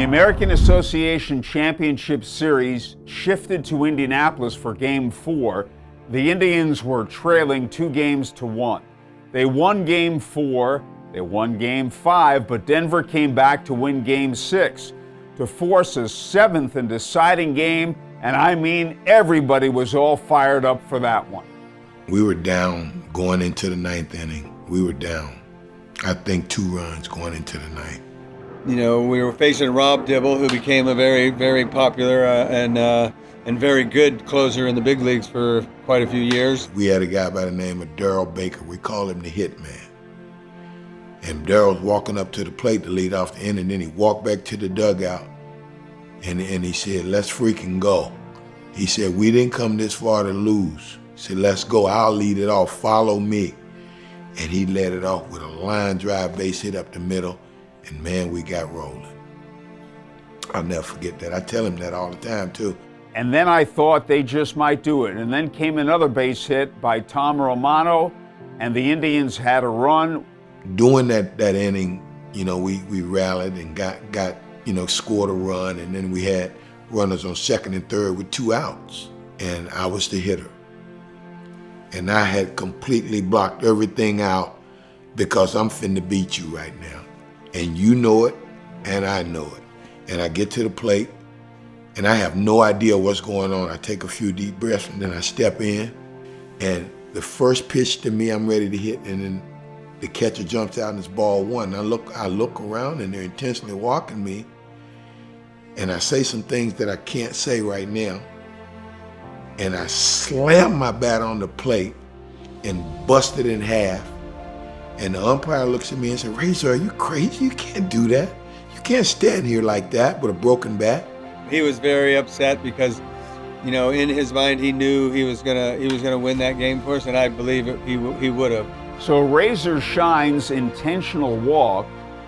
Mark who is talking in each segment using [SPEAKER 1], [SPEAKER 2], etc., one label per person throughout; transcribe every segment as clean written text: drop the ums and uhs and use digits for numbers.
[SPEAKER 1] the American Association Championship Series shifted to Indianapolis for Game 4, the Indians were trailing 2-1. They won Game 4, they won Game 5, but Denver came back to win Game 6 to force a 7th and deciding game, and I mean everybody was all fired up for that one.
[SPEAKER 2] We were down going into the 9th inning. We were down, I think, 2 runs going into the 9th.
[SPEAKER 3] You know, we were facing Rob Dibble, who became a very, very popular and very good closer in the big leagues for quite a few years.
[SPEAKER 2] We had a guy by the name of Darryl Baker. We called him the Hitman. And Darryl's walking up to the plate to lead off the inning, and then he walked back to the dugout, and he said, "Let's freaking go." He said, "We didn't come this far to lose." He said, "Let's go. I'll lead it off. Follow me." And he led it off with a line drive base hit up the middle, and man, we got rolling. I'll never forget that. I tell him that all the time, too.
[SPEAKER 1] And then I thought they just might do it. And then came another base hit by Tom Romano, and the Indians had a run.
[SPEAKER 2] During that inning, you know, we rallied and got scored a run, and then we had runners on second and third with 2 outs, and I was the hitter. And I had completely blocked everything out because I'm finna beat you right now. And you know it, and I know it. And I get to the plate, and I have no idea what's going on. I take a few deep breaths, and then I step in, and the first pitch to me, I'm ready to hit, and then the catcher jumps out and it's ball 1. I look around, and they're intentionally walking me, and I say some things that I can't say right now, and I slam my bat on the plate and bust it in half. And the umpire looks at me and said, "Razor, are you crazy? You can't do that. You can't stand here like that with a broken bat."
[SPEAKER 3] He was very upset because, you know, in his mind he knew he was gonna win that game for us, and I believe he would have.
[SPEAKER 1] So Razor Shine's intentional walk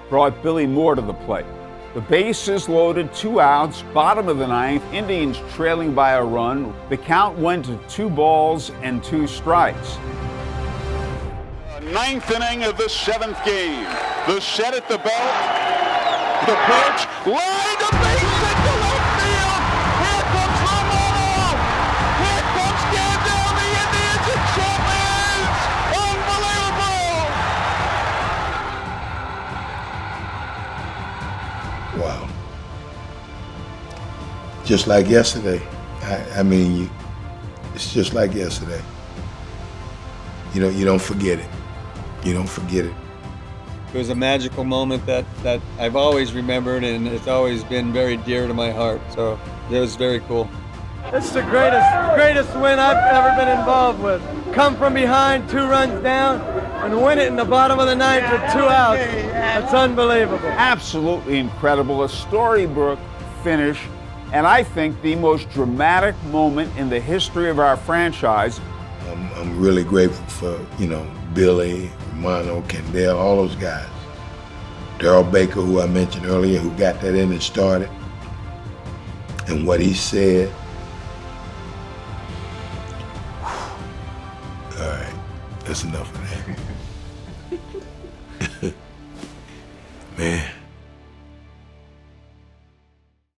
[SPEAKER 1] brought Billy Moore to the plate. The bases loaded, 2 outs, bottom of the 9th, Indians trailing by a run. The count went to 2-2 strikes.
[SPEAKER 4] 9th inning of the 7th game. The set at the belt, the pitch, line to base hit to left field. Here comes Romano. Here comes Gandil. The Indians are champions. Unbelievable.
[SPEAKER 2] Wow. Just like yesterday. I mean, it's just like yesterday. You know, you don't forget it. You don't forget it.
[SPEAKER 3] It was a magical moment that I've always remembered, and it's always been very dear to my heart. So it was very cool.
[SPEAKER 5] It's the greatest win I've ever been involved with. Come from behind, 2 runs down, and win it in the bottom of the 9th with 2 outs. That's unbelievable.
[SPEAKER 1] Absolutely incredible, a storybook finish, and I think the most dramatic moment in the history of our franchise.
[SPEAKER 2] I'm really grateful for, Billy, Romano, Kendall, all those guys. Darryl Baker, who I mentioned earlier, who got that in and started, and what he said. All right, that's enough of that.